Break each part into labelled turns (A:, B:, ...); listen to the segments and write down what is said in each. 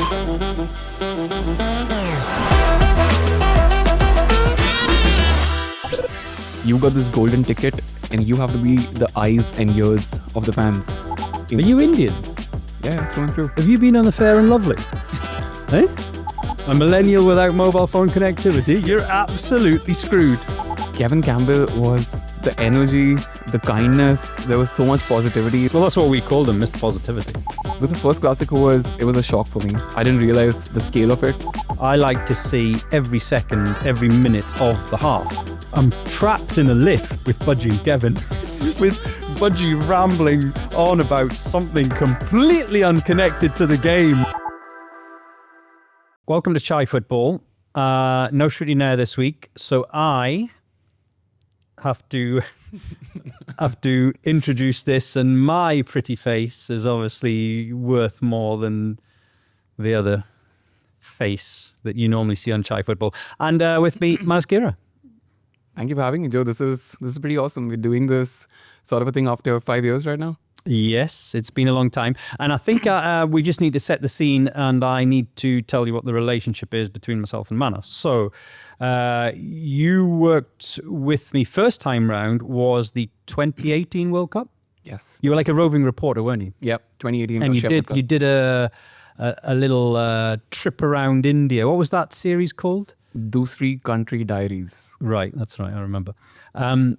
A: You got this golden ticket and you have to be the eyes and ears of the fans.
B: Are you Indian?
A: Yeah, through and through.
B: Have you been on the Fair and Lovely? Eh? A millennial without mobile phone connectivity? You're absolutely screwed.
A: Kevin Campbell was the energy, the kindness. There was so much positivity.
B: Well, that's what we called him, Mr. Positivity.
A: With the first Clásico it was a shock for me. I didn't realize the scale of it.
B: I like to see every second, every minute of the half. I'm trapped in a lift with Budgie and Kevin, with Budgie rambling on about something completely unconnected to the game. Welcome to Chai Football. No Shruti Nair this week, so I have to introduce this, and my pretty face is obviously worth more than the other face that you normally see on Chai Football. And with me, Manas Gera.
A: Thank you for having me, Joe. This is pretty awesome. We're doing this sort of a thing after 5 years right now.
B: Yes, it's been a long time. And I think we just need to set the scene, and I need to tell you what the relationship is between myself and Manas. So you worked with me first time round was the 2018 World Cup?
A: Yes.
B: You were like a roving reporter, weren't you?
A: Yep, 2018.
B: And you did a little trip around India. What was that series called?
A: Dusri Country Diaries.
B: Right, that's right, I remember. And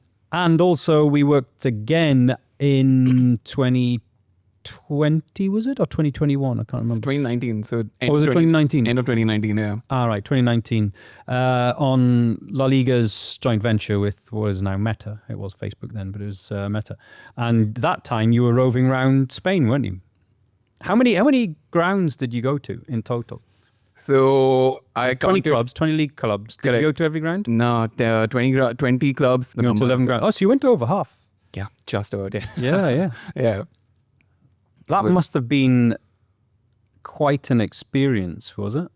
B: also we worked again in 2020, was it? Or 2021? I can't remember.
A: 2019. So
B: was it 2019?
A: End of 2019, yeah.
B: All right, 2019. On La Liga's joint venture with what is now Meta. It was Facebook then, but it was Meta. And that time you were roving around Spain, weren't you? How many grounds did you go to in total?
A: So I
B: 20 clubs, 20 league clubs. Did you go to every ground?
A: No, 20 clubs.
B: You went to 11 grounds. Oh, so you went to over half.
A: Yeah, just over there.
B: Yeah.
A: Yeah.
B: That must have been quite an experience, was it?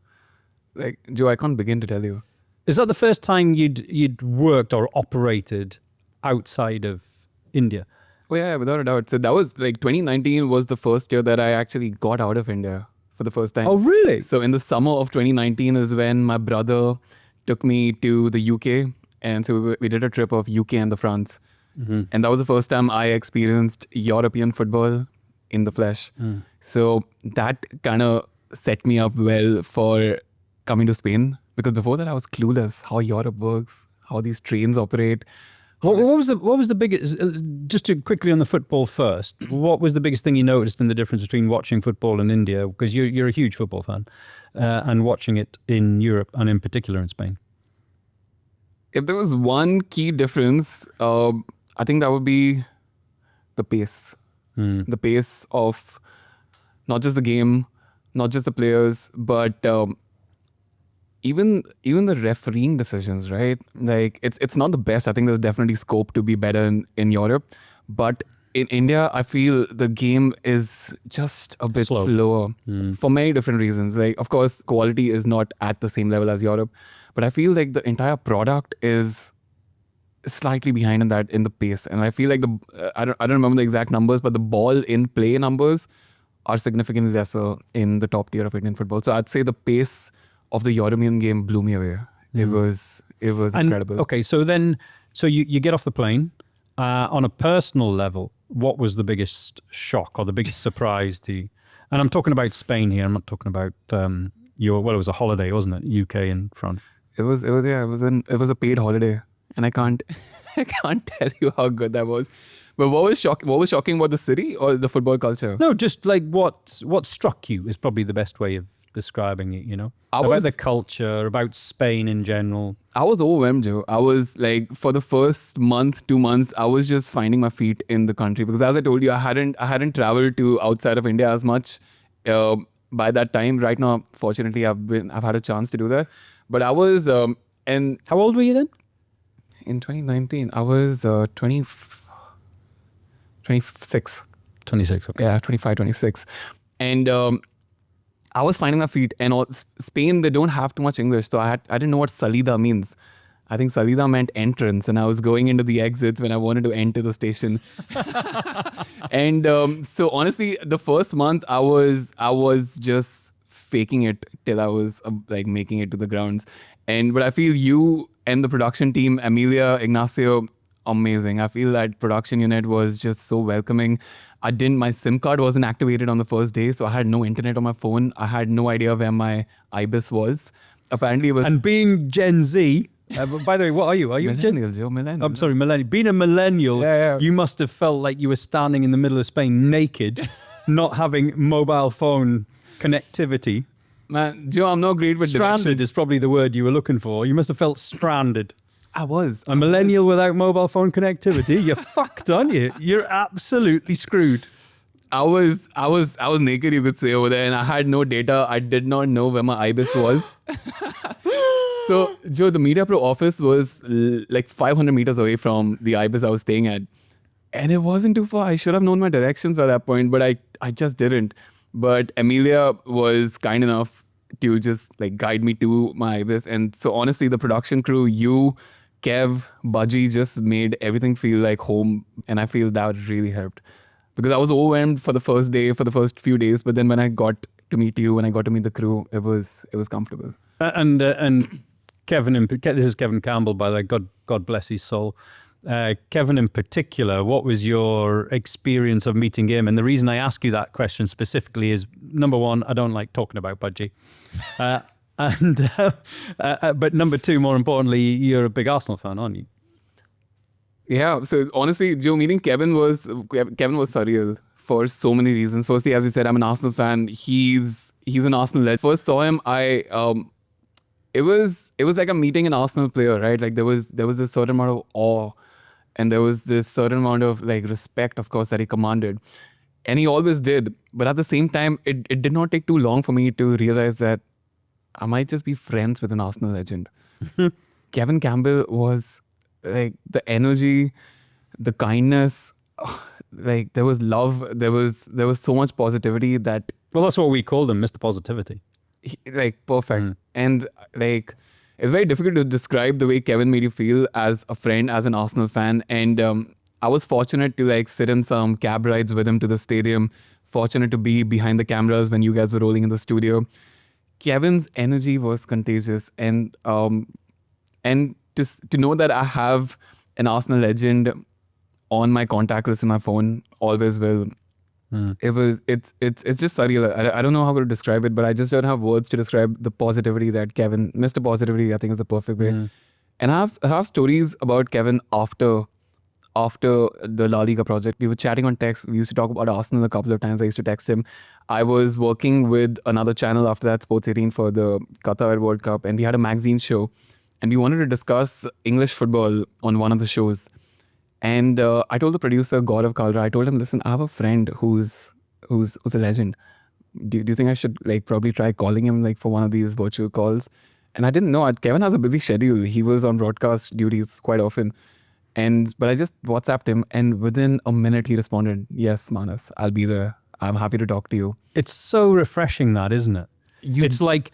A: Like, Joe, I can't begin to tell you.
B: Is that the first time you'd worked or operated outside of India?
A: Oh yeah, without a doubt. So that was like 2019 was the first year that I actually got out of India for the first time.
B: Oh, really?
A: So in the summer of 2019 is when my brother took me to the UK. And so we did a trip of UK and the France. Mm-hmm. And that was the first time I experienced European football in the flesh. Mm. So that kind of set me up well for coming to Spain. Because before that I was clueless how Europe works, how these trains operate.
B: What was the biggest, just to quickly on the football first, what was the biggest thing you noticed in the difference between watching football in India, because you're a huge football fan, and watching it in Europe and in particular in Spain?
A: If there was one key difference, I think that would be the pace. The pace of not just the game, not just the players, but even the refereeing decisions, right? Like it's not the best. I think there's definitely scope to be better in Europe, but in India, I feel the game is just a bit slower for many different reasons. Like, of course, quality is not at the same level as Europe, but I feel like the entire product is slightly behind in the pace. And I feel like I don't remember the exact numbers, but the ball in play numbers are significantly lesser in the top tier of Indian football. So I'd say the pace of the European game blew me away. It was incredible.
B: Okay, so you get off the plane. On a personal level, what was the biggest shock or the biggest surprise to you? And I'm talking about Spain here. I'm not talking about it was a holiday, wasn't it? UK and France.
A: It was a paid holiday, and I can't tell you how good that was. But what was shocking about the city or the football culture?
B: No, just like what struck you is probably the best way of describing it, you know? About the culture, about Spain in general.
A: I was overwhelmed, Joe. I was like, for the first month, 2 months, I was just finding my feet in the country. Because as I told you, I hadn't traveled to outside of India as much by that time. Right now, fortunately, I've had a chance to do that. But I was, and...
B: How old were you then?
A: In 2019, I was 26.
B: 26, okay.
A: Yeah, 25, 26. And I was finding my feet. And Spain, they don't have too much English. So I didn't know what salida means. I think salida meant entrance. And I was going into the exits when I wanted to enter the station. And so honestly, the first month, I was just faking it till I was like making it to the grounds. But I feel you and the production team, Amelia, Ignacio, amazing. I feel that production unit was just so welcoming. My SIM card wasn't activated on the first day, so I had no internet on my phone. I had no idea where my IBIS was. Apparently it was...
B: And being Gen Z, by the way, what are you? Are you
A: Millennial, Joe, millennial.
B: I'm sorry, millennial. Being a millennial,
A: Yeah.
B: you must have felt like you were standing in the middle of Spain naked, not having mobile phone connectivity.
A: Man, Joe, I'm not great with
B: Stranded
A: directions.
B: is probably the word you were looking for. You must have felt stranded.
A: I was.
B: A millennial without mobile phone connectivity, you're fucked, aren't you? You're absolutely screwed.
A: I was naked, you could say, over there, and I had no data. I did not know where my IBIS was. So, Joe, the Media Pro office was like 500 meters away from the IBIS I was staying at. And it wasn't too far. I should have known my directions by that point, but I just didn't. But Amelia was kind enough to just like guide me to my IBIS. And so honestly, the production crew, you, Kev, Budgie, just made everything feel like home. And I feel that really helped. Because I was overwhelmed for the first day, for the first few days. But then when I got to meet you, when I got to meet the crew, it was comfortable.
B: And Kevin, this is Kevin Campbell, by the way, God bless his soul. Kevin in particular, what was your experience of meeting him? And the reason I ask you that question specifically is, number one, I don't like talking about Budgie. But number two, more importantly, you're a big Arsenal fan, aren't you?
A: Yeah, so honestly, Joe, meeting Kevin was surreal for so many reasons. Firstly, as you said, I'm an Arsenal fan. He's an Arsenal legend. First saw him, it was like a meeting an Arsenal player, right? Like there was this certain amount of awe, and there was this certain amount of like respect, of course, that he commanded, and he always did. But at the same time, it did not take too long for me to realize that I might just be friends with an Arsenal legend. Kevin Campbell was like the energy, the kindness, like there was love, there was so much positivity that...
B: Well, that's what we called him, Mr. Positivity.
A: Like perfect. And like it's very difficult to describe the way Kevin made you feel as a friend, as an Arsenal fan. And I was fortunate to like sit in some cab rides with him to the stadium, fortunate to be behind the cameras when you guys were rolling in the studio. Kevin's energy was contagious, and to know that I have an Arsenal legend on my contact list in my phone, always will. It's just surreal. I don't know how to describe it, but I just don't have words to describe the positivity that Kevin, Mr. Positivity, I think is the perfect way. And I have stories about Kevin after the La Liga project. We were chatting on text. We used to talk about Arsenal a couple of times. I used to text him. I was working with another channel after that, Sports 18, for the Qatar World Cup, and we had a magazine show, and we wanted to discuss English football on one of the shows. And I told the producer, Gaurav Kalra, I told him, listen, I have a friend who's a legend. Do you think I should like probably try calling him like for one of these virtual calls? And I didn't know. Kevin has a busy schedule. He was on broadcast duties quite often. But I just WhatsApped him, and within a minute he responded, yes, Manas, I'll be there. I'm happy to talk to you.
B: It's so refreshing, that, isn't it? It's like,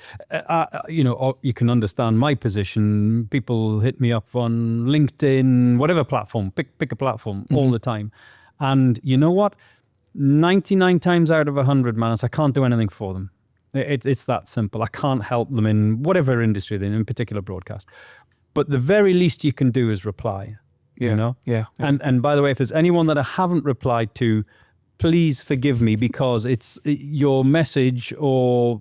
B: you can understand my position. People hit me up on LinkedIn, whatever platform, pick a platform all the time. And you know what? 99 times out of 100, Manas, I can't do anything for them. It's that simple. I can't help them in whatever industry they're in particular broadcast. But the very least you can do is reply.
A: Yeah,
B: you know?
A: Yeah.
B: And by the way, if there's anyone that I haven't replied to, please forgive me, because it's your message or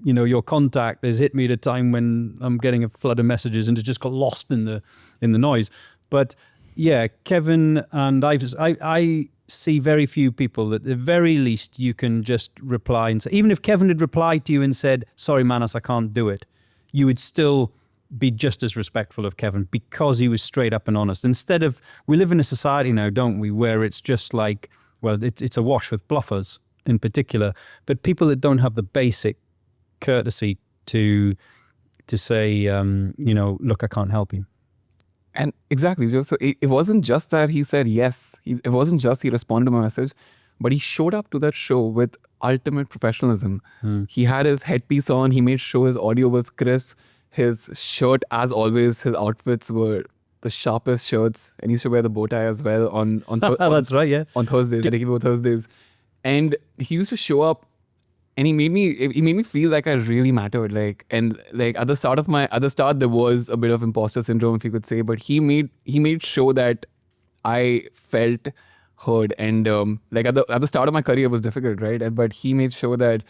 B: your contact has hit me at a time when I'm getting a flood of messages and it just got lost in the noise. But yeah, Kevin and I see very few people that at the very least you can just reply and say, even if Kevin had replied to you and said, sorry, Manas, I can't do it, you would still be just as respectful of Kevin because he was straight up and honest. Instead of, we live in a society now, don't we, where it's just like, well, it's awash with bluffers in particular, but people that don't have the basic courtesy to say, look, I can't help you.
A: And exactly, Joe. So it wasn't just that he said yes. It wasn't just he responded to my message, but he showed up to that show with ultimate professionalism. He had his headpiece on. He made sure his audio was crisp. His shirt, as always, his outfits were the sharpest shirts, and he used to wear the bow tie as well
B: That's right, yeah.
A: On Thursdays, Thursdays. And he used to show up and he made me feel like I really mattered. Like, and like at the start there was a bit of imposter syndrome, if you could say, but he made sure that I felt heard. And like at the start of my career it was difficult, right? But he made sure that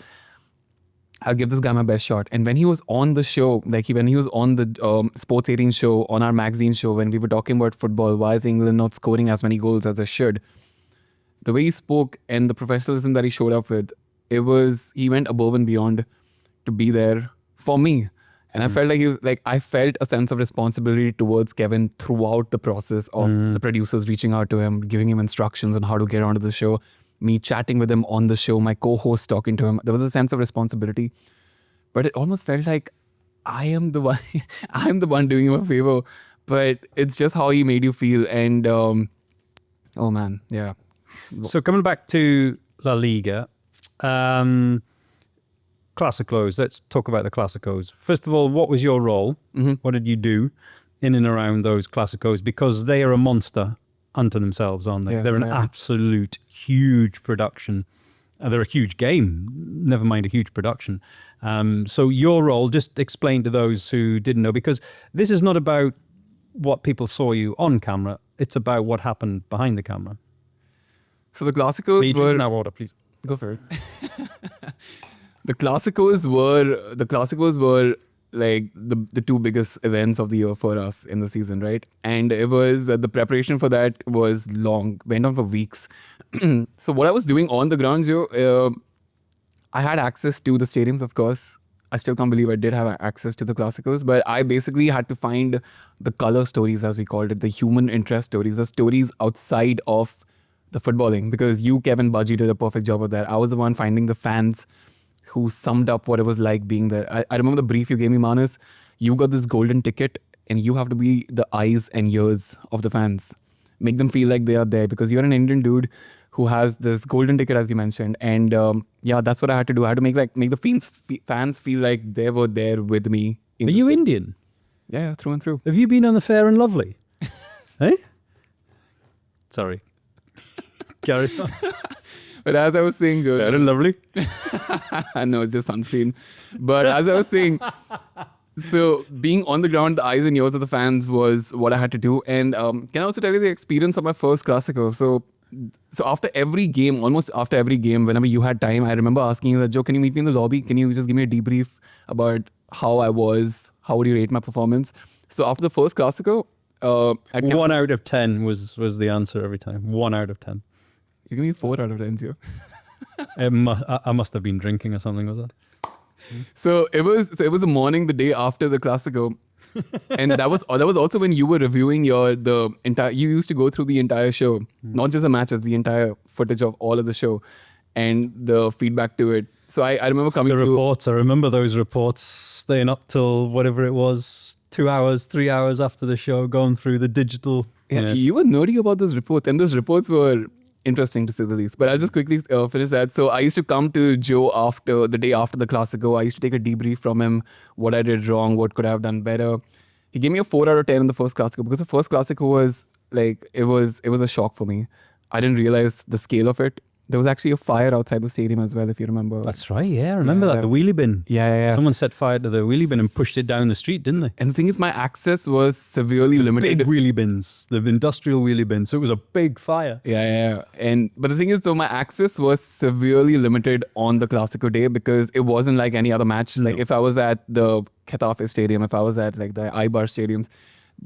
A: I'll give this guy my best shot. And when he was on the show, when he was on the Sports 18 show, on our magazine show, when we were talking about football, why is England not scoring as many goals as they should? The way he spoke and the professionalism that he showed up with, he went above and beyond to be there for me. And I felt like I felt a sense of responsibility towards Kevin throughout the process of the producers reaching out to him, giving him instructions on how to get onto the show, me chatting with him on the show, my co-host talking to him. There was a sense of responsibility, but it almost felt like I am the one, I'm the one doing him a favor, but it's just how he made you feel. And oh man, yeah.
B: So coming back to La Liga, Clásicos, let's talk about the Clásicos. First of all, what was your role? What did you do in and around those Clásicos? Because they are a monster unto themselves, aren't they?
A: Yeah,
B: they're an absolute huge production. They're a huge game, never mind a huge production. So your role, just explain to those who didn't know, because this is not about what people saw you on camera. It's about what happened behind the camera.
A: So the Clásicos were...
B: Now water, please.
A: Go for it. The Clásicos were like the two biggest events of the year for us in the season, right? And it was the preparation for that was long, went on for weeks. So what I was doing on the ground, Joe, I had access to the stadiums, of course. I still can't believe I did have access to the Clásicos, but I basically had to find the color stories, as we called it, the human interest stories, the stories outside of the footballing, because you, Kevin, Budgie, did a perfect job of that. I was the one finding the fans who summed up what it was like being there. I remember the brief you gave me, Manas. You got this golden ticket and you have to be the eyes and ears of the fans. Make them feel like they are there, because you're an Indian dude who has this golden ticket, as you mentioned. And yeah, that's what I had to do. I had to make the fans feel like they were there with me.
B: Are you Indian?
A: Yeah, through and through.
B: Have you been on the Fair and Lovely? Eh? Sorry. Carry on.
A: But as I was saying, Joe,
B: Fair and Lovely.
A: I know it's just sunscreen. But as I was saying, so being on the ground, the eyes and ears of the fans was what I had to do. And can I also tell you the experience of my first Clásico? So after every game, almost after every game, whenever you had time, I remember asking you, Joe, can you meet me in the lobby? Can you just give me a debrief about how I was? How would you rate my performance? So after the first Clásico,
B: 1 out of 10 was the answer every time. 1 out of 10.
A: You give me 4 out of 10, Joe.
B: I must have been drinking or something, was that?
A: So it was the morning, the day after the Clásico, and that was also when you were reviewing the entire. You used to go through the entire show, not just the matches, the entire footage of all of the show, and the feedback to it. So I remember coming
B: the reports. I remember those reports, staying up till whatever it was, 2 hours, 3 hours after the show, going through the digital.
A: Yeah, you were nerdy about those reports, and those reports were interesting to say the least. But I'll just quickly finish that. So I used to come to Joe the day after the Clásico. I used to take a debrief from him, what I did wrong, what could I have done better. He gave me a 4 out of 10 in the first Clásico, because the first Clásico was like, it was a shock for me. I didn't realize the scale of it. There was actually a fire outside the stadium as well, if you remember.
B: That's right, yeah. I remember that, the wheelie bin.
A: Yeah.
B: Someone set fire to the wheelie bin and pushed it down the street, didn't they?
A: And the thing is, my access was severely limited.
B: Big wheelie bins, the industrial wheelie bins. So it was a big fire.
A: Yeah. But the thing is, though, my access was severely limited on the Clásico day, because it wasn't like any other match. Like if I was at the Getafe Stadium, if I was at like the Eibar stadiums,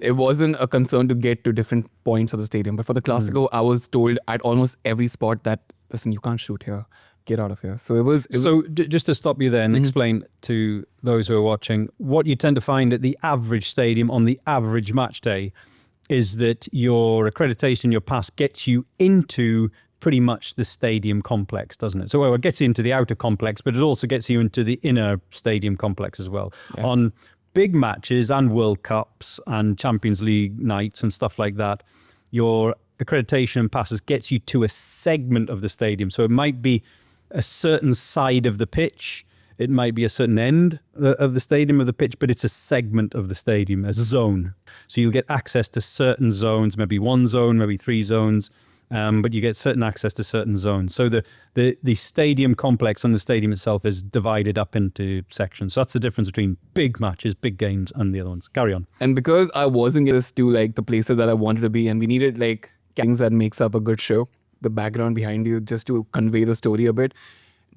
A: it wasn't a concern to get to different points of the stadium. But for the Clásico, I was told at almost every spot that, listen, you can't shoot here. Get out of here. So it was.
B: Just to stop you there and explain to those who are watching, what you tend to find at the average stadium on the average match day is that your accreditation, your pass, gets you into pretty much the stadium complex, doesn't it? So it gets you into the outer complex, but it also gets you into the inner stadium complex as well. Yeah. On big matches and World Cups and Champions League nights and stuff like that, your accreditation passes gets you to a segment of the stadium. So it might be a certain side of the pitch, it might be a certain end of the stadium of the pitch, but it's a segment of the stadium, a zone. So you'll get access to certain zones, maybe 1 zone, maybe 3 zones, but you get certain access to certain zones. So the stadium complex and the stadium itself is divided up into sections. So that's the difference between big matches, big games, and the other ones. Carry on.
A: And because I wasn't used to like the places that I wanted to be, and we needed like things that makes up a good show, the background behind you, just to convey the story a bit.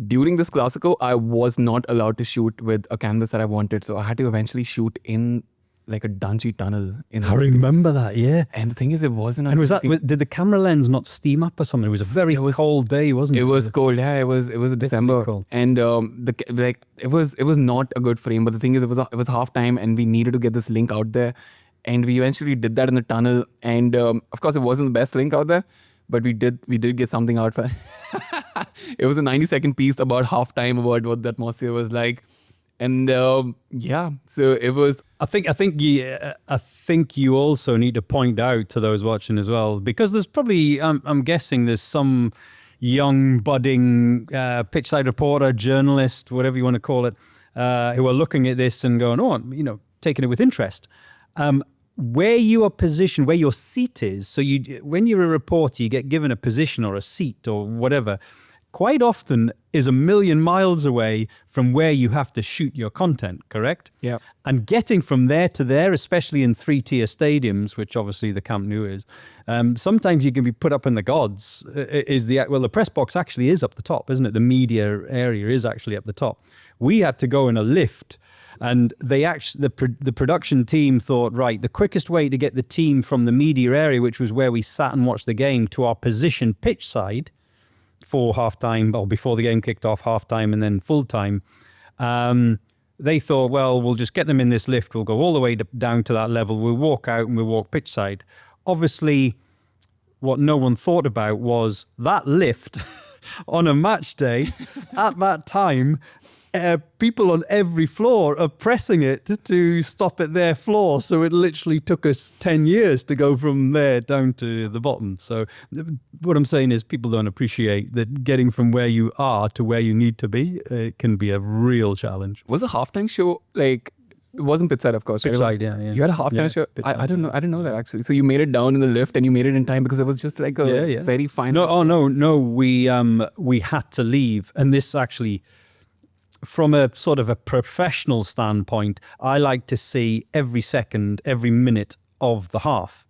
A: During this Clásico, I was not allowed to shoot with a canvas that I wanted, so I had to eventually shoot in like a dungy tunnel.
B: I remember that, yeah.
A: And the thing is, it wasn't.
B: And did the camera lens not steam up or something? It was a very cold day, wasn't it?
A: It was cold, yeah. It was December,
B: cold.
A: and it was not a good frame. But the thing is, it was half time, and we needed to get this link out there, and we eventually did that in the tunnel. And of course, it wasn't the best link out there, but we did get something out for. It was a 90-second piece about halftime, about what the atmosphere was like. And yeah, so it was.
B: I think you also need to point out to those watching as well, because there's probably I'm guessing there's some young budding pitchside reporter, journalist, whatever you want to call it, who are looking at this and going, oh, taking it with interest. Where you are positioned, where your seat is. So when you're a reporter, you get given a position or a seat or whatever. Quite often is a million miles away from where you have to shoot your content, correct?
A: Yeah.
B: And getting from there to there, especially in 3-tier stadiums, which obviously the Camp Nou is, sometimes you can be put up in the gods. The press box actually is up the top, isn't it? The media area is actually up the top. We had to go in a lift, and the production team thought, right, the quickest way to get the team from the media area, which was where we sat and watched the game, to our position pitch side, for halftime, or before the game kicked off, halftime and then full time. They thought, well, we'll just get them in this lift. We'll go all the way down to that level. We'll walk out and we'll walk pitch side. Obviously, what no one thought about was that lift on a match day at that time. People on every floor are pressing it to stop at their floor. So it literally took us 10 years to go from there down to the bottom. So what I'm saying is people don't appreciate that getting from where you are to where you need to be, it can be a real challenge.
A: Was the halftime show like, it wasn't pitch side, of course.
B: Pitch side, yeah.
A: You had a halftime show? I don't know. I didn't know that actually. So you made it down in the lift and you made it in time because it was just like a very fine.
B: No. We had to leave. And this actually, from a sort of a professional standpoint, I like to see every second, every minute of the half,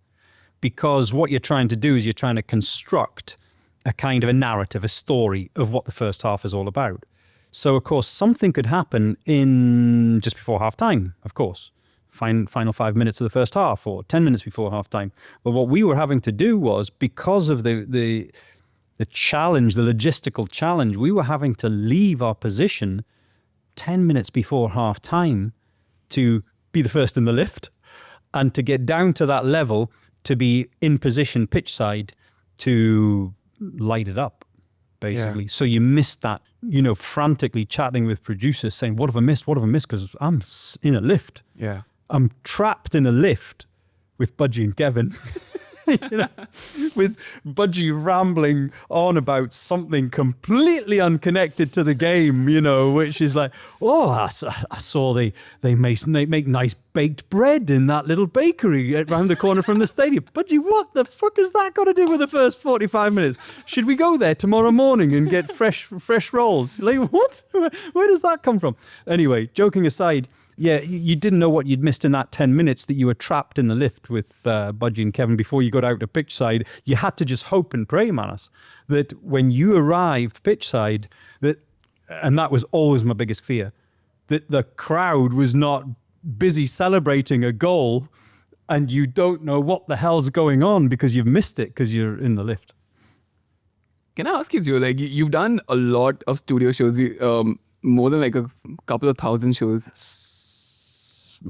B: because what you're trying to do is you're trying to construct a kind of a narrative, a story of what the first half is all about. So, of course, something could happen in just before half time, of course, final 5 minutes of the first half or 10 minutes before half time. But what we were having to do was, because of the challenge, the logistical challenge, we were having to leave our position 10 minutes before half time to be the first in the lift and to get down to that level to be in position pitch side to light it up, basically. Yeah. So you missed that, frantically chatting with producers saying, what have I missed? Because I'm in a lift.
A: Yeah.
B: I'm trapped in a lift with Budgie and Kevin. With Budgie rambling on about something completely unconnected to the game, which is like, I saw they make nice baked bread in that little bakery around the corner from the stadium. Budgie, what the fuck has that got to do with the first 45 minutes? Should we go there tomorrow morning and get fresh rolls? Like, what? Where does that come from? Anyway, joking aside, yeah, you didn't know what you'd missed in that 10 minutes that you were trapped in the lift with Budgie and Kevin before you got out to pitch side. You had to just hope and pray, Manas, that when you arrived pitch side, and that was always my biggest fear, that the crowd was not busy celebrating a goal and you don't know what the hell's going on because you've missed it because you're in the lift.
A: Can I ask you, Joe, like you've done a lot of studio shows, more than like a couple of thousand shows.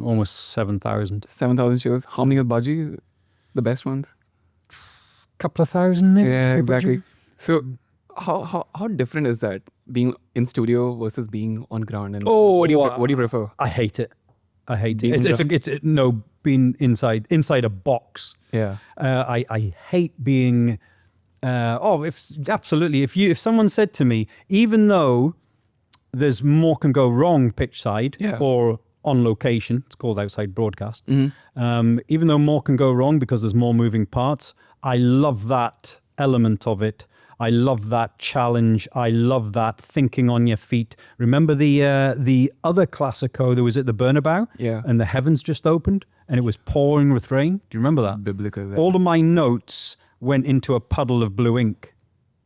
B: Almost 7,000.
A: 7,000 shows. How many are Budgie? The best ones?
B: Couple of thousand, maybe.
A: Yeah, exactly. So how different is that, being in studio versus being on ground? And what do you prefer?
B: I hate it. Being inside a box.
A: Yeah.
B: I hate being. If someone said to me, even though there's more can go wrong pitch side or on location, it's called outside broadcast. Mm-hmm. Even though more can go wrong because there's more moving parts, I love that element of it. I love that challenge. I love that thinking on your feet. Remember the other Clásico that was at the Bernabeu?
A: Yeah.
B: And the heavens just opened and it was pouring with rain. Do you remember that?
A: Biblical.
B: All of my notes went into a puddle of blue ink.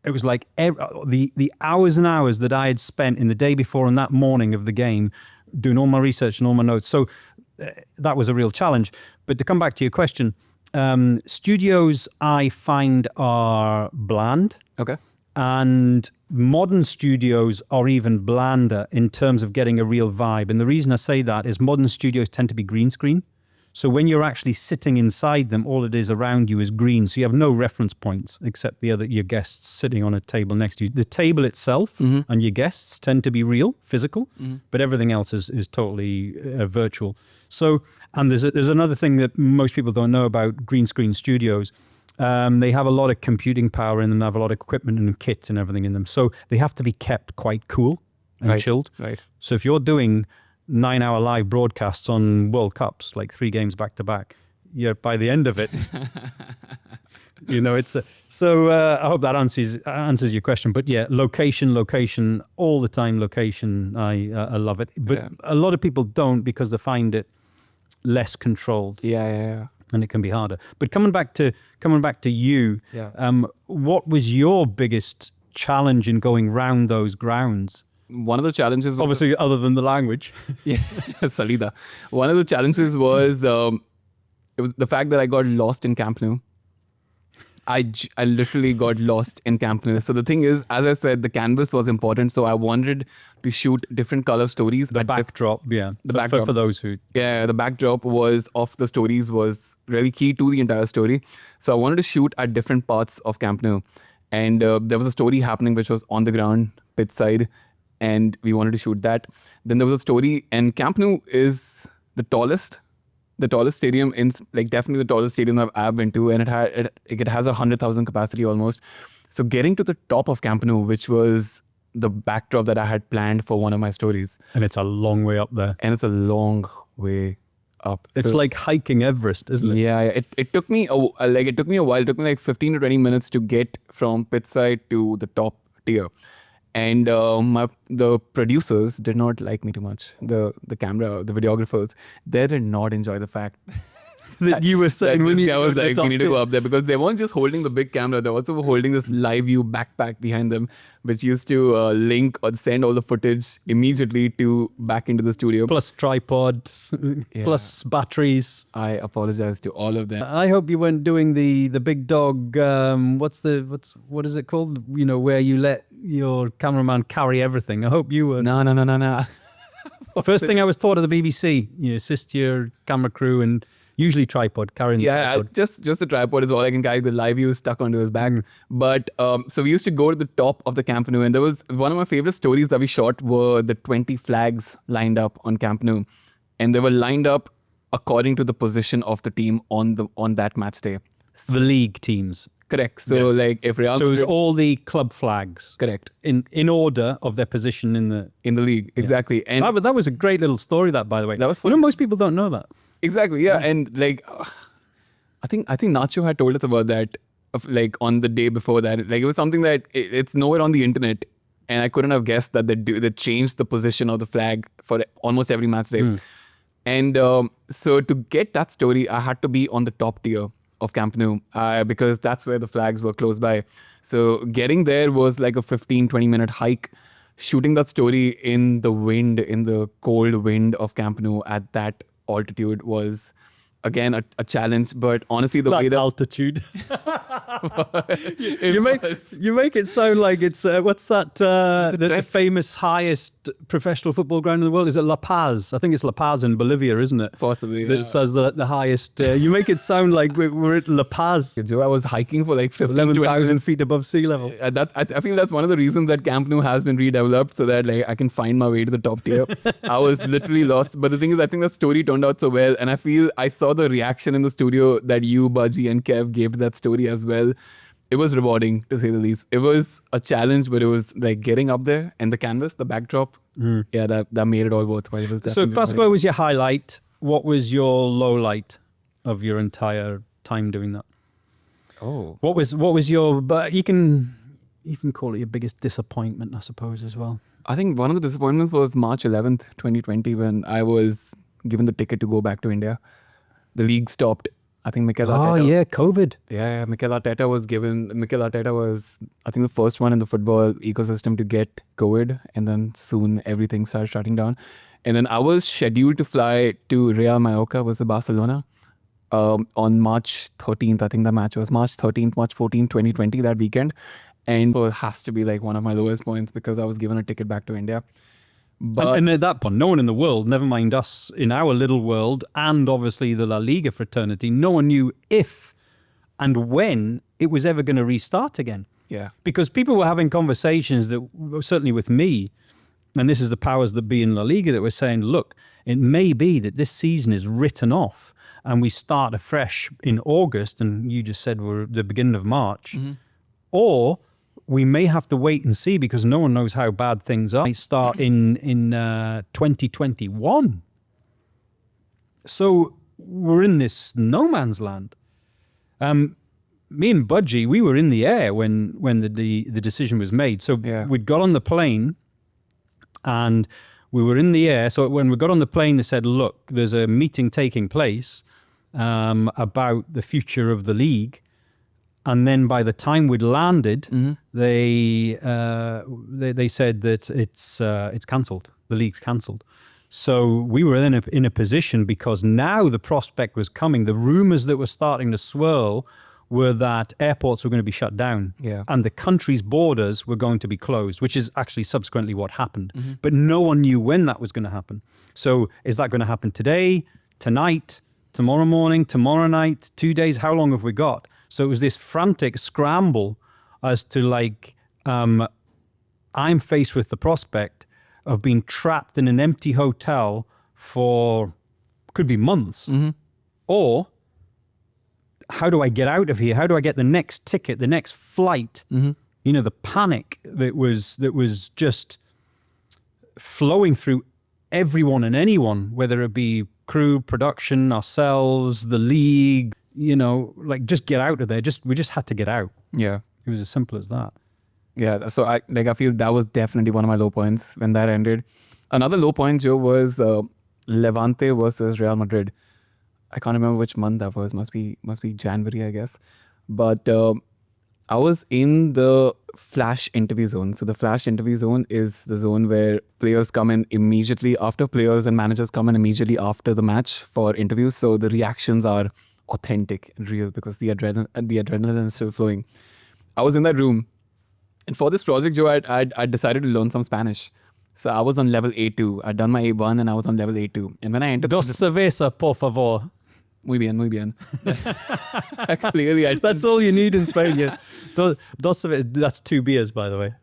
B: It was like the hours and hours that I had spent in the day before and that morning of the game doing all my research and all my notes. So that was a real challenge. But to come back to your question, studios I find are bland.
A: Okay.
B: And modern studios are even blander in terms of getting a real vibe. And the reason I say that is modern studios tend to be green screen. So when you're actually sitting inside them, all it is around you is green. So you have no reference points except your guests sitting on a table next to you. The table itself and your guests tend to be real, physical, but everything else is totally virtual. So, and there's another thing that most people don't know about green screen studios. They have a lot of computing power in them. They have a lot of equipment and kit and everything in them. So they have to be kept quite cool and chilled.
A: Right.
B: So if you're doing 9-hour live broadcasts on World Cups, like 3 games back to back, you're by the end of it, it's I hope that answers your question. But yeah, location, all the time, location. I love it, but a lot of people don't because they find it less controlled.
A: Yeah.
B: And it can be harder. But coming back to you, what was your biggest challenge in going round those grounds?
A: One of the challenges was
B: obviously other than the language.
A: Yeah, Salida. One of the challenges was it was the fact that I got lost in Camp Nou. I literally got lost in Camp Nou. So the thing is, as I said, the canvas was important. So I wanted to shoot different color stories.
B: The backdrop, the
A: backdrop.
B: For those who...
A: Yeah, the backdrop of the stories was really key to the entire story. So I wanted to shoot at different parts of Camp Nou. And there was a story happening which was on the ground, pitch side. And we wanted to shoot that. Then there was a story, and Camp Nou is the tallest stadium definitely the tallest stadium I've been to, and it has 100,000 capacity almost. So getting to the top of Camp Nou, which was the backdrop that I had planned for one of my stories,
B: and it's a long way up there.
A: And it's a long way up.
B: It's like hiking Everest, isn't it?
A: Yeah. It took me a while. It took me like 15 to 20 minutes to get from pit side to the top tier. And the producers did not like me too much. The camera, the videographers, they did not enjoy the fact
B: that you were saying when
A: I was like, we need to go up there, because they weren't just holding the big camera, they also were holding this live view backpack behind them, which used to link or send all the footage immediately back into the studio.
B: Plus tripod, plus batteries.
A: I apologize to all of them.
B: I hope you weren't doing the big dog. What is it called? Where you let your cameraman carry everything. I hope you were.
A: No.
B: First thing I was taught at the BBC, you assist your camera crew and usually tripod, carrying the tripod.
A: Just the tripod is all I can carry. The live view is stuck onto his back. But so we used to go to the top of the Camp Nou, and there was one of my favorite stories that we shot were the 20 flags lined up on Camp Nou, and they were lined up according to the position of the team on that match day.
B: The league teams.
A: Correct. So if Real Madrid,
B: so it was all the club flags.
A: Correct.
B: In order of their position in the
A: league. Exactly. And
B: that was a great little story, that, by the way.
A: That was fun.
B: Most people don't know that.
A: Exactly. Yeah. And I think Nacho had told us about that on the day before that. It was something that it's nowhere on the internet, and I couldn't have guessed that they changed the position of the flag for almost every match day. And so to get that story, I had to be on the top tier of Camp Nou because that's where the flags were close by. So getting there was like a 15-20 minute hike. Shooting that story in the cold wind of Camp Nou at that altitude was again a challenge. But honestly, the way that
B: altitude. You make it sound like it's what's that the famous highest professional football ground in the world? Is it La Paz? I think it's La Paz in Bolivia, isn't it?
A: Possibly.
B: That says the highest. You make it sound like we're at La Paz.
A: Joe, I was hiking for like
B: 11,000 feet above sea level.
A: I feel that's one of the reasons that Camp Nou has been redeveloped, so that I can find my way to the top tier. I was literally lost. But the thing is, I think the story turned out so well, and I feel I saw the reaction in the studio that you, Baji, and Kev gave to that story as well. It was rewarding, to say the least. It was a challenge, but it was getting up there, and the canvas, the backdrop. Yeah, that made it all worthwhile. It was
B: so Clásico was your highlight. What was your low light of your entire time doing that?
A: Oh.
B: What was your? But you can call it your biggest disappointment, I suppose, as well.
A: I think one of the disappointments was March 11th, 2020, when I was given the ticket to go back to India. The league stopped. I think Mikel Arteta.
B: Oh yeah, COVID.
A: Yeah, Mikel Arteta was, I think, the first one in the football ecosystem to get COVID, and then soon everything started shutting down. And then I was scheduled to fly to Real Mallorca versus Barcelona on March 13th. I think the match was March 13th, March 14th, 2020, that weekend. And it has to be like one of my lowest points because I was given a ticket back to India. But
B: And at that point, no one in the world, never mind us in our little world, and obviously the La Liga fraternity, no one knew if and when it was ever going to restart again.
A: yeah,
B: Because people were having conversations that, certainly with me, and this is the powers that be in La Liga, that were saying, look, it may be that this season is written off and we start afresh in August, and you just said we're at the beginning of March, or we may have to wait and see because no one knows how bad things are. They start in 2021. So we're in this no man's land. Me and Budgie, we were in the air when the decision was made. So we'd got on the plane and we were in the air. So when we got on the plane, they said, look, there's a meeting taking place about the future of the league. And then by the time we'd landed, they said that it's cancelled. The league's cancelled. So we were in a position, because now the prospect was coming. The rumours that were starting to swirl were that airports were going to be shut down, and the country's borders were going to be closed, which is actually subsequently what happened. But no one knew when that was going to happen. So is that going to happen today, tonight, tomorrow morning, tomorrow night, 2 days? How long have we got? So it was this frantic scramble as to I'm faced with the prospect of being trapped in an empty hotel for, could be months, or how do I get out of here? How do I get the next ticket, the next flight? You know, the panic that was just flowing through everyone and anyone, whether it be crew, production, ourselves, the league. You know, just get out of there. We just had to get out.
A: Yeah.
B: It was as simple as that.
A: Yeah. So I feel that was definitely one of my low points when that ended. Another low point, Joe, was Levante versus Real Madrid. I can't remember which month that was. Must be January, I guess. But I was in the flash interview zone. So the flash interview zone is the zone where players come in immediately after, players and managers come in immediately after the match for interviews. So the reactions are authentic and real because the adrenaline is still flowing. I was in that room, and for this project, Joe, I decided to learn some Spanish. So I was on level A2. I'd done my A1 and I was on level A2. And when I entered,
B: Dos cerveza, por favor.
A: Muy bien. Clearly,
B: that's all you need in Spain. Yeah. That's 2 beers, by the way.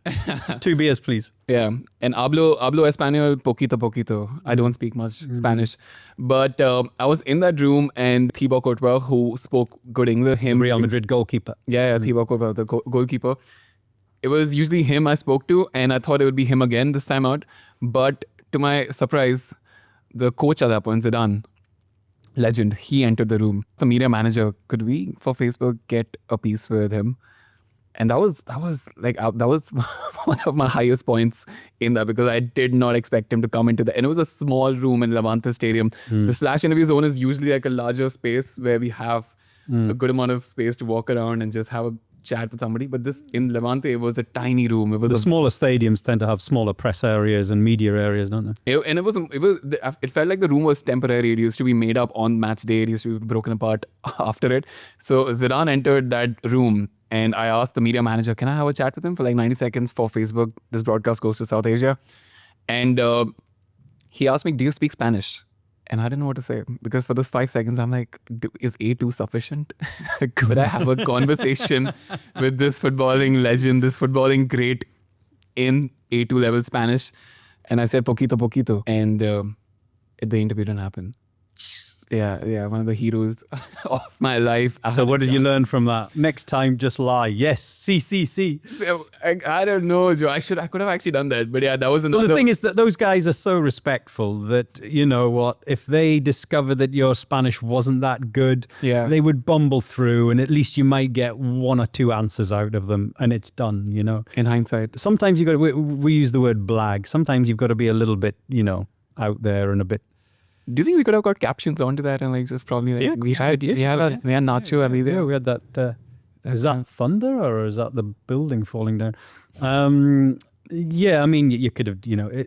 B: 2 beers, please.
A: Yeah. And hablo español poquito. I don't speak much Spanish. But I was in that room, and Thibaut Courtois, who spoke good English,
B: Real Madrid goalkeeper.
A: Yeah, Thibaut Courtois, the goalkeeper. It was usually him I spoke to, and I thought it would be him again this time out. But to my surprise, the coach at that point, Zidane, legend, he entered the room. The media manager, could we, for Facebook, get a piece with him? And that was one of my highest points in that, because I did not expect him to come into and it was a small room in Levante Stadium. The slash interview zone is usually like a larger space where we have a good amount of space to walk around and just have a chat with somebody. But this in Levante, it was a tiny room. It was
B: the smaller stadiums tend to have smaller press areas and media areas, don't they?
A: It felt like the room was temporary. It used to be made up on match day. It used to be broken apart after it. So Zidane entered that room, and I asked the media manager, can I have a chat with him for like 90 seconds for Facebook? This broadcast goes to South Asia. And he asked me, do you speak Spanish? And I didn't know what to say, because for those 5 seconds, I'm like, is A2 sufficient? Could I have a conversation with this footballing legend, this footballing great in A2 level Spanish? And I said, poquito. And the interview didn't happen. one of the heroes of my life.
B: So what did you learn from that? Next time, just lie. Yes, see.
A: I don't know, Joe. I could have actually done that, but yeah, that was another.
B: Well, the thing is that those guys are so respectful that, you know what, if they discover that your Spanish wasn't that good, they would bumble through, and at least you might get one or two answers out of them, and it's done, you know.
A: In hindsight.
B: Sometimes we use the word blag. Sometimes you've got to be a little bit, you know, out there and a bit.
A: Do you think we could have got captions onto that and like just probably like we had Nacho at least.
B: Yeah, we had that. Is that thunder or is that the building falling down? Yeah, I mean, you could have, you know,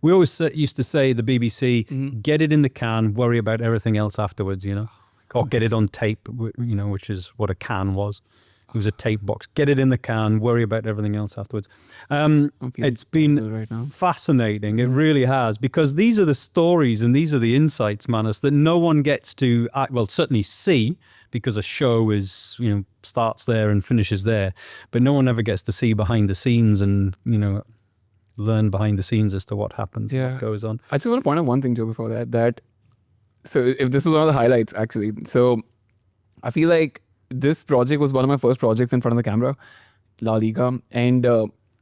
B: we always used to say, the BBC, get it in the can, worry about everything else afterwards, you know, or get it on tape, you know, which is what a can was. It was a tape box. Get it in the can, worry about everything else afterwards. It's been fascinating. It really has, because these are the stories and these are the insights, Manas, that no one gets to, well, certainly see, because a show is, you know, starts there and finishes there, but no one ever gets to see behind the scenes and, you know, learn behind the scenes as to what happens, what goes on.
A: I just want to point out one thing, Joe, before that, so if this is one of the highlights, actually. So I feel like this project was one of my first projects in front of the camera, La Liga. And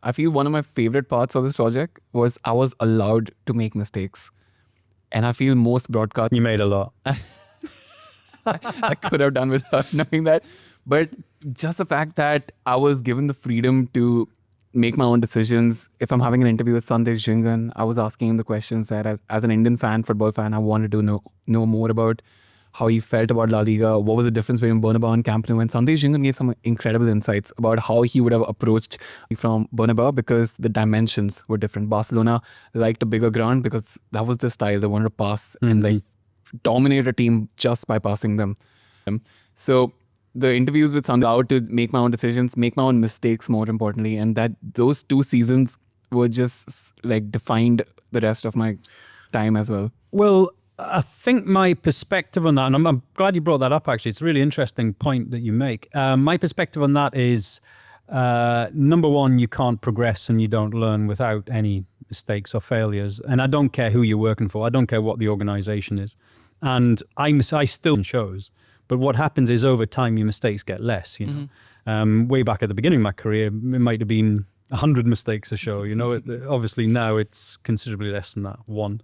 A: I feel one of my favorite parts of this project was I was allowed to make mistakes. And I feel most broadcasts...
B: You made a lot.
A: I could have done without knowing that. But just the fact that I was given the freedom to make my own decisions. If I'm having an interview with Sandesh Jhingan, I was asking him the questions that as an Indian fan, football fan, I wanted to know more about how he felt about La Liga, what was the difference between Bernabeu and Camp Nou. And Sandesh Jhingan gave some incredible insights about how he would have approached from Bernabeu, because the dimensions were different. Barcelona liked a bigger ground because that was the style. They wanted to pass and like dominate a team just by passing them. So the interviews with Sandesh, how to make my own decisions, make my own mistakes, more importantly, and that those 2 seasons were just like defined the rest of my time as well.
B: Well, I think my perspective on that, and I'm glad you brought that up, actually. It's a really interesting point that you make. My perspective on that is, number one, you can't progress and you don't learn without any mistakes or failures. And I don't care who you're working for. I don't care what the organization is. And I still shows. But what happens is, over time, your mistakes get less, you know. Way back at the beginning of my career, it might have been 100 mistakes a show, you know. Obviously now it's considerably less than that, 1.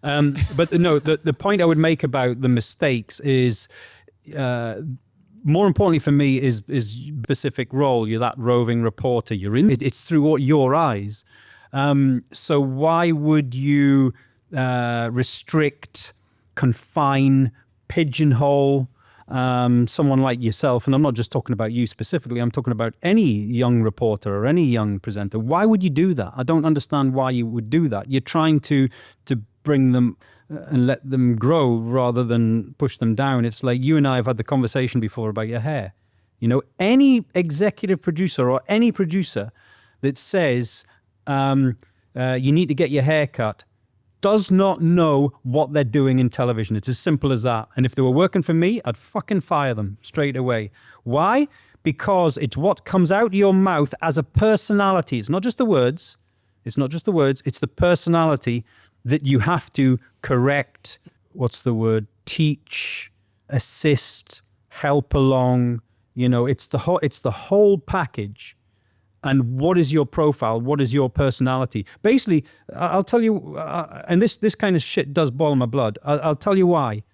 B: But no, the point I would make about the mistakes is, more importantly for me, is specific role. You're that roving reporter. You're in it. It's through your eyes. So why would you restrict, confine, pigeonhole someone like yourself? And I'm not just talking about you specifically. I'm talking about any young reporter or any young presenter. Why would you do that? I don't understand why you would do that. You're trying to bring them and let them grow rather than push them down. It's like you and I have had the conversation before about your hair. You know, any executive producer or any producer that says you need to get your hair cut does not know what they're doing in television. It's as simple as that. And if they were working for me, I'd fucking fire them straight away. Why? Because it's what comes out of your mouth as a personality. It's not just the words. It's the personality that you have to correct, teach, assist, help along. You know, it's the whole package. And what is your profile? What is your personality? Basically, I'll tell you, and this kind of shit does boil my blood. I'll tell you why.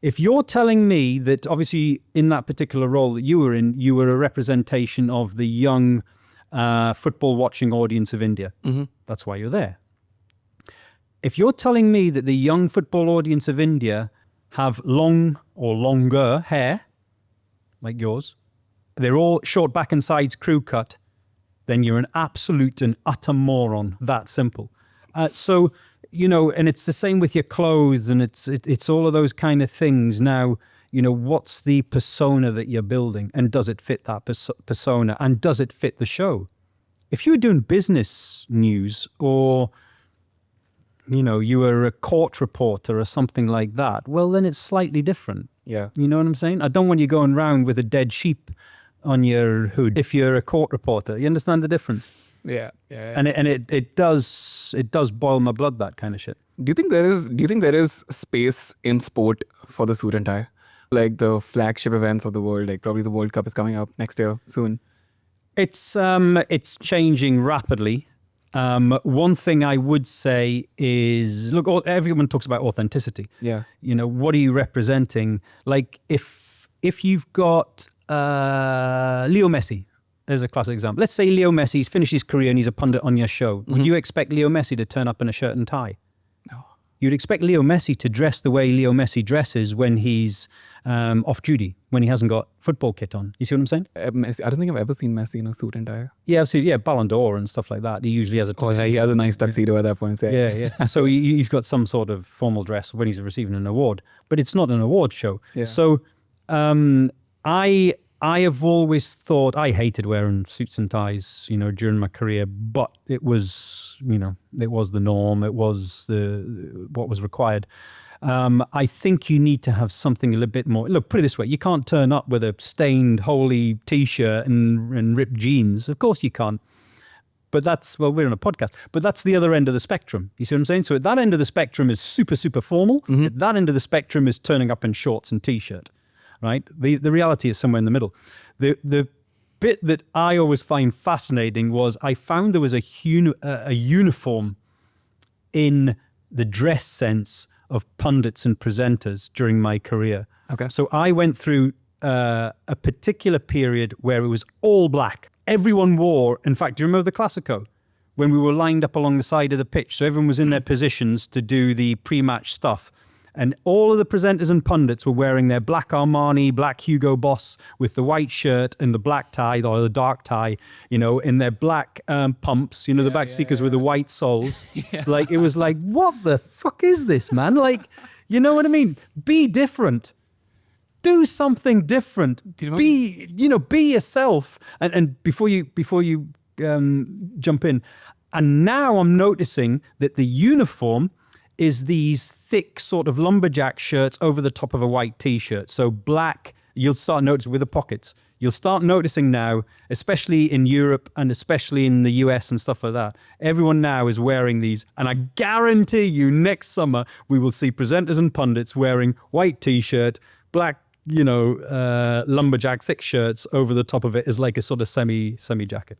B: If you're telling me that obviously in that particular role that you were in, you were a representation of the young football watching audience of India, that's why you're there. If you're telling me that the young football audience of India have long or longer hair, like yours, they're all short back and sides crew cut, then you're an absolute and utter moron. That simple. So, you know, and it's the same with your clothes, and it's all of those kind of things. Now, you know, what's the persona that you're building, and does it fit that persona, and does it fit the show? If you're doing business news, or you know, you were a court reporter or something like that, well, then it's slightly different.
A: Yeah.
B: You know what I'm saying? I don't want you going around with a dead sheep on your hood if you're a court reporter. You understand the difference?
A: Yeah.
B: And it does boil my blood, that kind of shit.
A: Do you think there is space in sport for the suit and tie? Like the flagship events of the world, like probably the World Cup is coming up next year soon.
B: It's changing rapidly. One thing I would say is, look, everyone talks about authenticity.
A: Yeah.
B: You know, what are you representing? Like if you've got Leo Messi as a classic example. Let's say Leo Messi's finished his career and he's a pundit on your show. Would you expect Leo Messi to turn up in a shirt and tie?
A: No.
B: You'd expect Leo Messi to dress the way Leo Messi dresses when he's off duty, when he hasn't got football kit on. You see what I'm saying?
A: Messi, I don't think I've ever seen Messi in a suit and tie.
B: Yeah, absolutely. Yeah, Ballon d'Or and stuff like that. He usually has a tuxedo.
A: Oh, yeah, he has a nice tuxedo at that point.
B: Yeah. So he's got some sort of formal dress when he's receiving an award, but it's not an award show.
A: Yeah.
B: So I have always thought I hated wearing suits and ties, you know, during my career, but it was, you know, it was the norm. It was what was required. I think you need to have something a little bit more. Look, put it this way: you can't turn up with a stained, holy T-shirt and ripped jeans. Of course you can't. But we're on a podcast. But that's the other end of the spectrum. You see what I'm saying? So at that end of the spectrum is super, super formal. At that end of the spectrum is turning up in shorts and T-shirt. Right? The reality is somewhere in the middle. The bit that I always find fascinating was I found there was a uniform in the dress sense of pundits and presenters during my career.
A: Okay.
B: So I went through a particular period where it was all black. Everyone wore, in fact, do you remember the Clásico? When we were lined up along the side of the pitch. So everyone was in their positions to do the pre-match stuff. And all of the presenters and pundits were wearing their black Armani, black Hugo Boss with the white shirt and the black tie or the dark tie, you know, in their black pumps, you know, the back seekers with the white soles. Like, it was like, what the fuck is this, man? Like, you know what I mean? Be different. Do something different. Be yourself. And before you jump in, and now I'm noticing that the uniform is these thick sort of lumberjack shirts over the top of a white T-shirt. So black, you'll start noticing with the pockets. You'll start noticing now, especially in Europe and especially in the US and stuff like that, everyone now is wearing these. And I guarantee you next summer, we will see presenters and pundits wearing white T-shirt, black, you know, lumberjack thick shirts over the top of it as like a sort of semi jacket.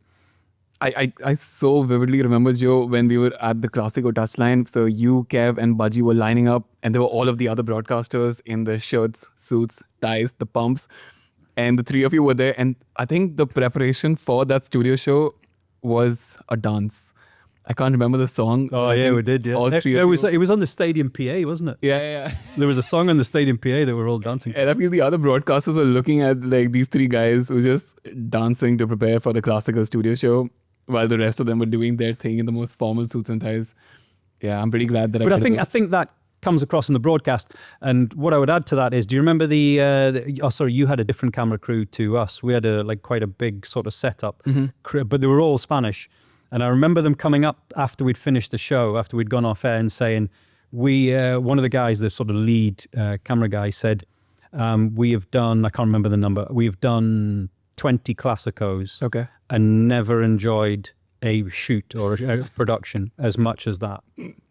A: I so vividly remember, Joe, when we were at the Clásico touchline. So you, Kev, and Budgie were lining up, and there were all of the other broadcasters in the shirts, suits, ties, the pumps, and the three of you were there. And I think the preparation for that studio show was a dance. I can't remember the song.
B: Oh, yeah, we did, yeah.
A: All three
B: it was on the Stadium PA, wasn't it?
A: Yeah.
B: There was a song on the Stadium PA that we're all dancing to.
A: And I feel the other broadcasters were looking at like these three guys who were just dancing to prepare for the Clásico studio show, while the rest of them were doing their thing in the most formal suits and ties. Yeah, I'm pretty glad that
B: But I think that comes across in the broadcast. And what I would add to that is, do you remember you had a different camera crew to us. We had quite a big sort of setup, but they were all Spanish. And I remember them coming up after we'd finished the show, after we'd gone off air, and saying, one of the guys, the sort of lead camera guy, said, we have done, I can't remember the number, we have done 20 Clásicos.
A: Okay.
B: And never enjoyed a shoot or a production as much as that.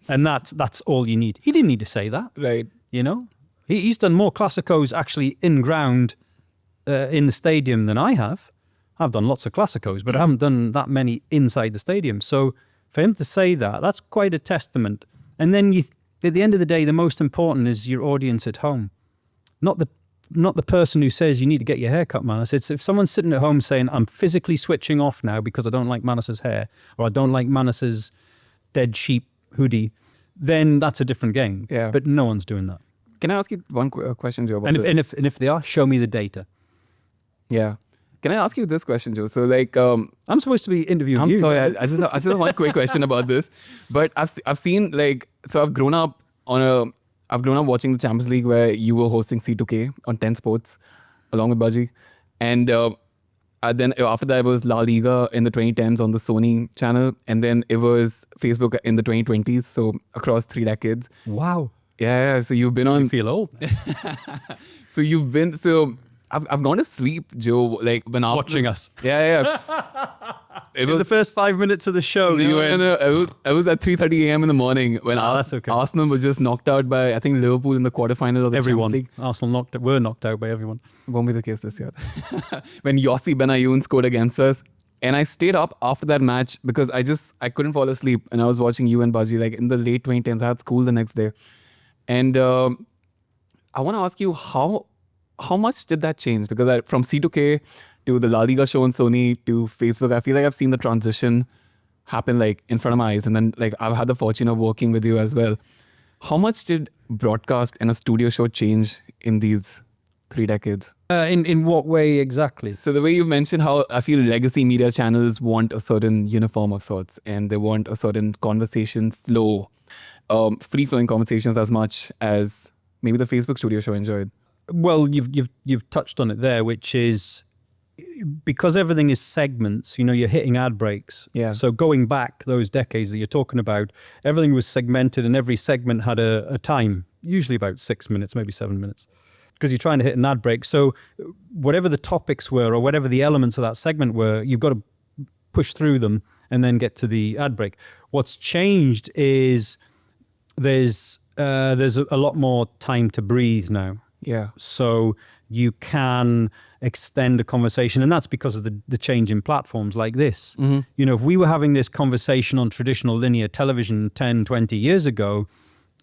B: And that's all you need. He didn't need to say that.
A: Right.
B: You know? He's done more Clásicos actually in ground in the stadium than I have. I've done lots of Clásicos, but I haven't done that many inside the stadium. So for him to say that, that's quite a testament. And then at the end of the day, the most important is your audience at home. Not the person who says you need to get your hair cut, Manas. It's if someone's sitting at home saying, I'm physically switching off now because I don't like Manas's hair, or I don't like Manas's dead sheep hoodie, then that's a different game.
A: Yeah.
B: But no one's doing that.
A: Can I ask you one question, Joe?
B: And if they are, show me the data.
A: Yeah. Can I ask you this question, Joe? So
B: I'm supposed to be interviewing you.
A: I'm sorry. I just have one quick question about this. But I've seen I've grown up watching the Champions League where you were hosting C2K on 10 Sports along with Budgie. And then after that, it was La Liga in the 2010s on the Sony channel. And then it was Facebook in the 2020s. So across 3 decades.
B: Wow.
A: Yeah. So you've been on...
B: You feel old.
A: I've gone to sleep, Joe. Like when
B: Watching us.
A: Yeah. It
B: In the first 5 minutes of the show, you went.
A: I was at 3:30 a.m. in the morning when
B: that's okay.
A: Arsenal was just knocked out by, I think, Liverpool in the quarterfinal of the
B: Everyone.
A: Champions League.
B: Arsenal were knocked out by everyone.
A: Won't be the case this year. When Yossi Benayoun scored against us. And I stayed up after that match because I couldn't fall asleep. And I was watching you and Baji like in the late 2010s. I had school the next day. And I want to ask you, how much did that change? Because from C2K to the La Liga show on Sony to Facebook, I feel like I've seen the transition happen like in front of my eyes. And then like I've had the fortune of working with you as well. How much did broadcast and a studio show change in these 3 decades?
B: In what way exactly?
A: So the way you mentioned how I feel legacy media channels want a certain uniform of sorts and they want a certain conversation flow, free-flowing conversations as much as maybe the Facebook studio show enjoyed.
B: Well, you've touched on it there, which is because everything is segments, you're hitting ad breaks.
A: Yeah.
B: So going back those decades that you're talking about, everything was segmented and every segment had a time, usually about 6 minutes, maybe 7 minutes, because you're trying to hit an ad break. So whatever the topics were or whatever the elements of that segment were, you've got to push through them and then get to the ad break. What's changed is there's a lot more time to breathe now.
A: Yeah.
B: So you can extend a conversation, and that's because of the change in platforms like this.
A: Mm-hmm.
B: If we were having this conversation on traditional linear television 10, 20 years ago,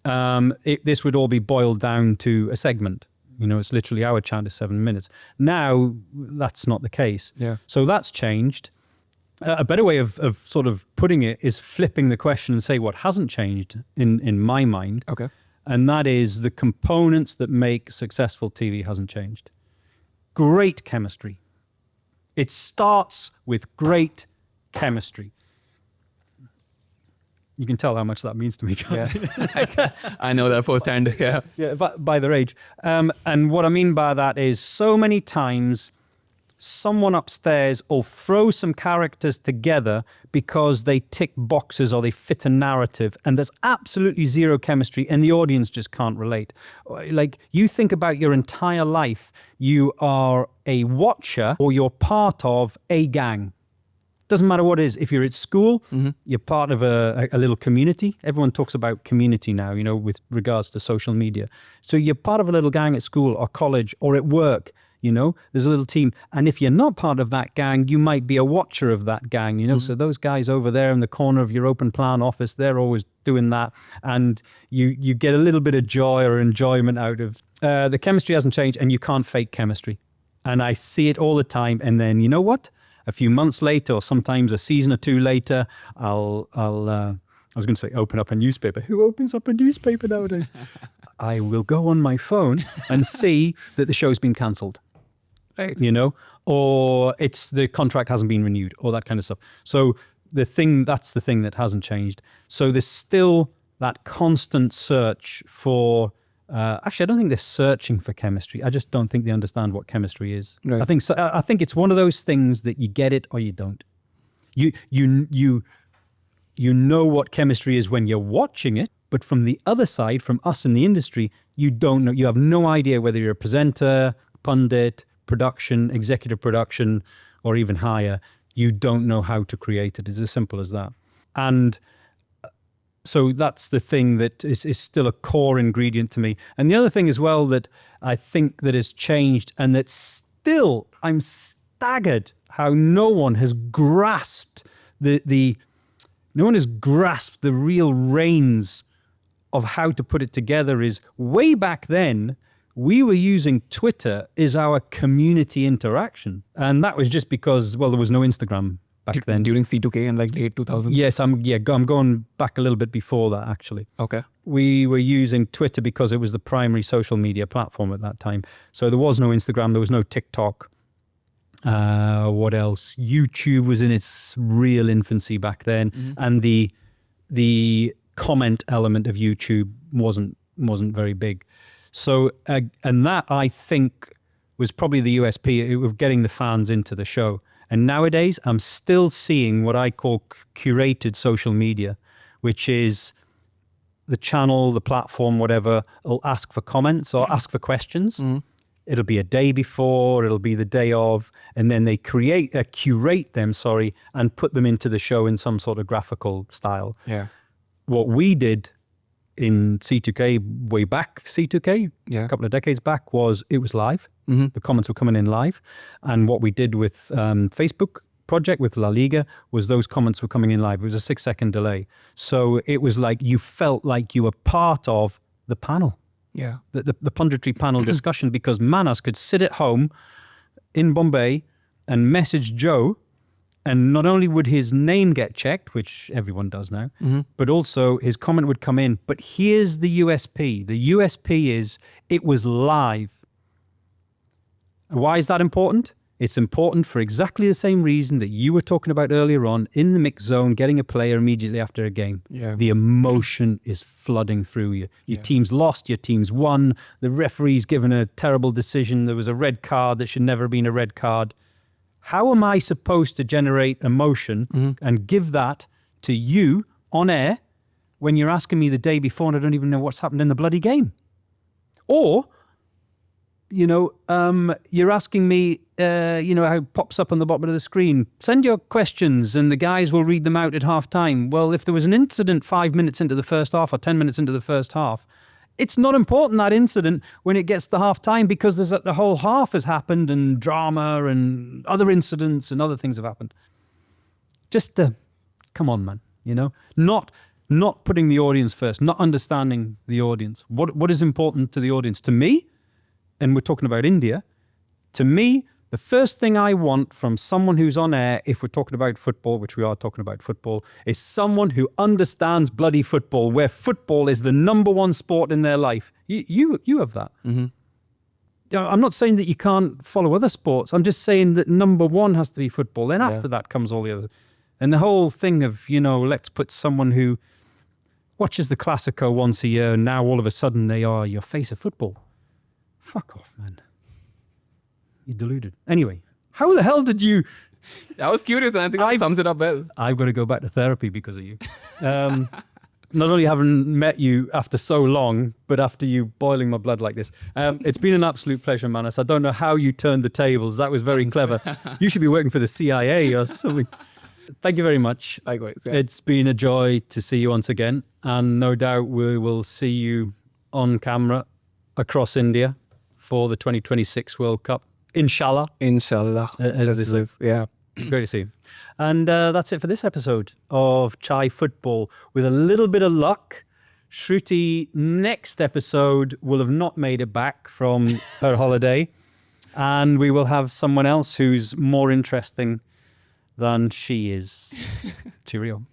B: this would all be boiled down to a segment. It's literally our chat is 7 minutes. Now, that's not the case.
A: Yeah.
B: So that's changed. A better way of sort of putting it is flipping the question and say what hasn't changed in my mind.
A: Okay.
B: And that is the components that make successful TV hasn't changed. Great chemistry. It starts with great chemistry. You can tell how much that means to me.
A: Yeah. I know that firsthand. Yeah.
B: Yeah, by their age. And what I mean by that is so many times someone upstairs will throw some characters together because they tick boxes or they fit a narrative, and there's absolutely zero chemistry and the audience just can't relate. Like, you think about your entire life, you are a watcher or you're part of a gang. Doesn't matter what it is. If you're at school, you're part of a little community. Everyone talks about community now, with regards to social media. So you're part of a little gang at school or college or at work. There's a little team. And if you're not part of that gang, you might be a watcher of that gang, So those guys over there in the corner of your open plan office, they're always doing that. And you get a little bit of joy or enjoyment out of the chemistry hasn't changed, and you can't fake chemistry. And I see it all the time. And then, you know what? A few months later, or sometimes a season or two later, I was going to say open up a newspaper. Who opens up a newspaper nowadays? I will go on my phone and see that the show's been cancelled.
A: Right.
B: Or the contract hasn't been renewed, or that kind of stuff. So that's the thing that hasn't changed. So there's still that constant search for, actually, I don't think they're searching for chemistry. I just don't think they understand what chemistry is.
A: Right.
B: I think it's one of those things that you get it or you don't. You know what chemistry is when you're watching it, but from the other side, from us in the industry, you don't know. You have no idea whether you're a presenter, pundit, production, executive production, or even higher. You don't know how to create it. It's as simple as that. And so that's the thing that is still a core ingredient to me. And the other thing as well that I think that has changed, and that still I'm staggered how no one has grasped the real reins of how to put it together, is way back then, we were using Twitter as our community interaction. And that was just because, there was no Instagram back then.
A: During C2K in like late 2000s?
B: Yes, I'm going back a little bit before that, actually.
A: Okay.
B: We were using Twitter because it was the primary social media platform at that time. So there was no Instagram, there was no TikTok. What else? YouTube was in its real infancy back then. Mm-hmm. And the comment element of YouTube wasn't very big. So, and that I think was probably the USP of getting the fans into the show. And nowadays, I'm still seeing what I call curated social media, which is the channel, the platform, whatever, will ask for comments or ask for questions. Mm-hmm. It'll be a day before, it'll be the day of, and then they curate them, and put them into the show in some sort of graphical style.
A: Yeah.
B: What we did in C2K, way back C2K, a couple of decades back, was it was live. The comments were coming in live. And what we did with Facebook project with La Liga was those comments were coming in live. It was a 6-second delay. So it was like you felt like you were part of the panel.
A: Yeah.
B: The punditry panel discussion, because Manas could sit at home in Bombay and message Joe, and not only would his name get checked, which everyone does now, but also his comment would come in. But here's the USP. The USP is it was live. Why is that important? It's important for exactly the same reason that you were talking about earlier on, in the mix zone, getting a player immediately after a game.
A: Yeah.
B: The emotion is flooding through you. Your team's lost, your team's won, the referee's given a terrible decision, there was a red card that should never have been a red card. How am I supposed to generate emotion and give that to you on air when you're asking me the day before and I don't even know what's happened in the bloody game? Or, you're asking me, how it pops up on the bottom of the screen. Send your questions and the guys will read them out at half time. Well, if there was an incident 5 minutes into the first half or 10 minutes into the first half, it's not important, that incident, when it gets to half time, because the whole half has happened and drama and other incidents and other things have happened. Just come on, man, not putting the audience first, not understanding the audience. What is important to the audience? To me, and we're talking about India, to me, the first thing I want from someone who's on air, if we're talking about football, which we are talking about football, is someone who understands bloody football, where football is the number one sport in their life. You have that. I'm not saying that you can't follow other sports. I'm just saying that number one has to be football. Then after that comes all the others. And the whole thing of, let's put someone who watches the Clásico once a year, and now all of a sudden they are your face of football. Fuck off, man. You're deluded. Anyway, how the hell did you...
A: I was curious, and I think that sums it up well.
B: I've got to go back to therapy because of you. Not only having met you after so long, but after you boiling my blood like this. It's been an absolute pleasure, Manas. I don't know how you turned the tables. That was very clever. You should be working for the CIA or something. Thank you very much.
A: Likewise. Yeah.
B: It's been a joy to see you once again. And no doubt we will see you on camera across India for the 2026 World Cup. Inshallah.
A: Inshallah.
B: As they say.
A: Yeah.
B: Great to see you. And that's it for this episode of Chai Football. With a little bit of luck, Shruti next episode will have not made it back from her holiday. And we will have someone else who's more interesting than she is. Cheerio.